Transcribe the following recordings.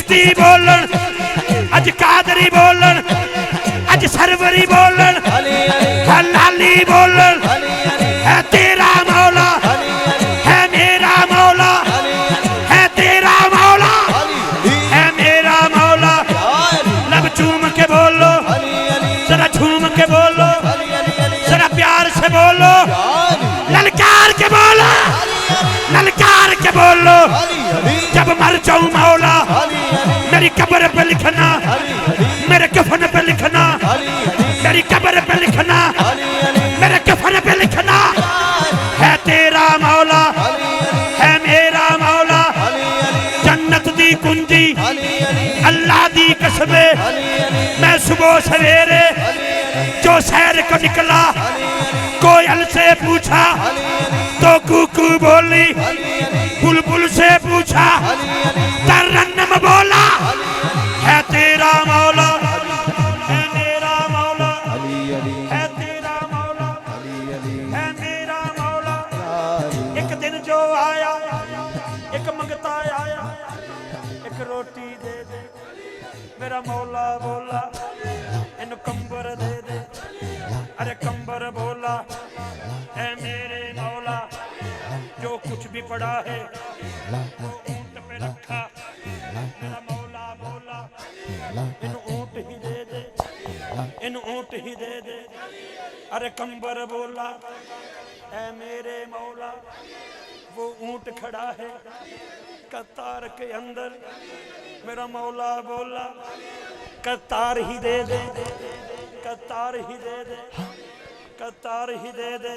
चिश्ती बोलन, अज कादरी बोलन, अज सरवरी बोलन, लाली बोलन। है तेरा मौला, है मेरा मौला, है तेरा मौला, है मेरा मौला। लब चूम के बोलो, जरा झूम के बोलो, जरा प्यार से बोलो, ललकार के बोलो, ललकार के बोलो। जब मर जाऊं मौला मेरी कब्र पे लिखना, मेरे कफन पे लिखना, मेरी कब्र पे लिखना, मेरे कफन पे लिखना। है तेरा मौला, है मेरा मौला। जन्नत दी कुंजी अल्लाह दी कसमे, मैं सुबह सवेरे जो सैर को निकला, कोयल से पूछा तो कूकू बोली, बुलबुल से पूछा तरन्नम बोला। है तेरा मौला, है मेरा मौला, है तेरा मौला, है मेरा मौला। एक दिन जो आया, एक मंगता आया, एक रोटी दे दे। मेरा मौला बोला इन कंबर दे दे। अरे कंबर बोला है मेरे मौला, जो कुछ भी पड़ा है वो ऊंट पे रखा। मेरा मौला बोला इन ऊंट ही दे दे, इन ऊंट ही दे दे। अरे कंबर बोला है मेरे मौला, वो ऊंट खड़ा है कतार के अंदर। मेरा मौला बोला कतार ही दे दे, कतार ही दे दे, कतार ही दे दे,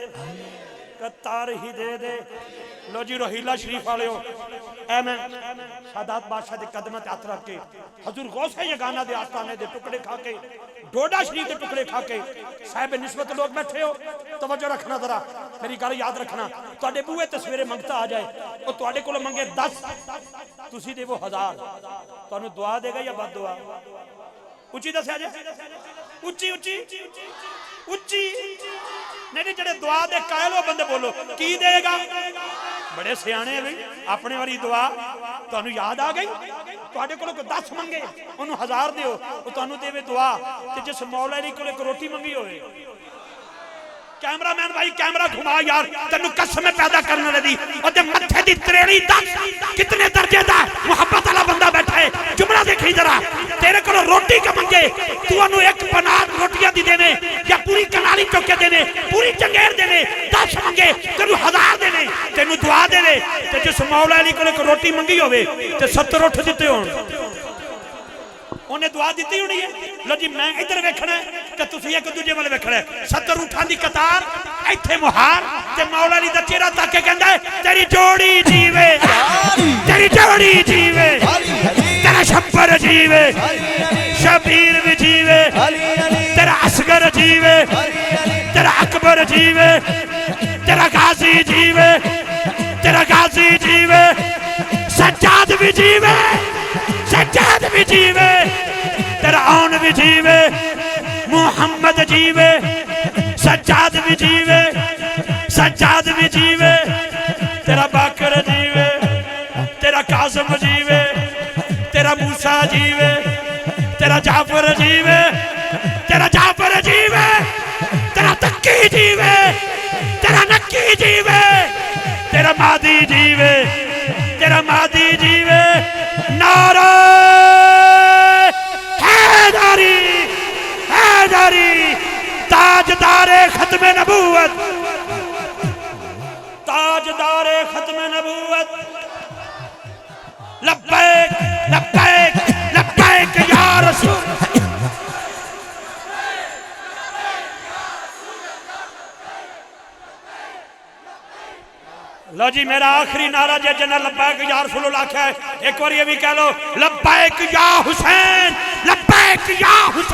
कतार ही दे दे। लो जी रोहिला शरीफ वाले हो, ऐ मैं सादात बादशाह के कदम ते हथ रख के, हजूर गौसे यगाना दे आस्थाने दे टुकड़े खा के, डोडा शरीफ के टुकड़े खा के साहिब निस्बत लोग बैठे हो, तवज्जो रखना जरा, मेरी गल याद रखना। तुहाडे बूहे ते सवेरे मंगता आ जाए, वो तुहाडे कोलों मंगे 10, तुसी देवो 1000, तुहानू दुआ देगा या बद दुआ? उच्ची दस्या जे, उच्ची उच्ची उच्ची नहीं, जेडे दुआ दे कायल हो बंदे बोलो की देगा? बड़े सियाने हैं भाई, अपने वाली दुआ तुहानू याद आ गई। तुहाडे कोलों कोई 10 मंगे, उन्होंने 1000 दिओ, वो तुहानू देवे दुआ। ते जिस मौला दी कोले एक रोटी मंगी होवे, कैमरामैन भाई कैमरा घुमा यार, तेनू कसम पैदा करने लगी ओदे मत्थे दी त्रेड़ी दस कितने दर्जे दा मोहब्बत वाला बंदा बैठा है। जुमला देखी जरा, तेरे को रोटी का मंगे, तू ओनू एक पनार रोटियां दी देने या पूरी कनाली चुक के देने, पूरी चंगेर देने, 10 मंगे तेनू 1000 देने, तेनू दुआ देने। ते जिस मौला अली को एक रोटी मंगी होवे ते 70 उठ दिते होण, उन्हें दुआ दी होनी है। लो जी मैं इधर वेखना है कि तुसी एक दूजे वाले वेखना है। 70 उठां दी कतार इत्थे मुहार ते मौला अली दा चेहरा तक के कहंदा है तेरी जोड़ी जीवे, तेरी जोड़ी जीवे, तेरा शब्बर जीवे, शबीर भी जीवे, तेरा असगर जीवे, तेरा अकबर जीवे, तेरा गाजी जीवे, तेरा गाजी जीवे, सज्जाद भी जीवे, सज्जाद भी जीवे, तेरा औन भी जीवे, मुहम्मद जीवे, सज्जाद भी जीवे, सज्जाद भी जीवे, तेरा बाकर जीवे, तेरा कासिम जीवे, तेरा मूसा जीवे, तेरा जाफर जीवे, तेरा जाफर जीवे, तेरा तक्की जीवे, तेरा नक्की जीवे, तेरा मादी जीवे, तेरा मादी जीवे। नारा हैदरी, हैदरी ताजदारे खत्मे नबूवत, ताजदारे खत्मे नबूवत। लब्बैक लब्बैक लब्बैक या रसूल। लो जी मेरा आखिरी नारा जे जना लब्बैक या रसूल अल्लाह है, एक बार ये भी कह लो लब्बैक या हुसैन, लब्बैक या हुसैन।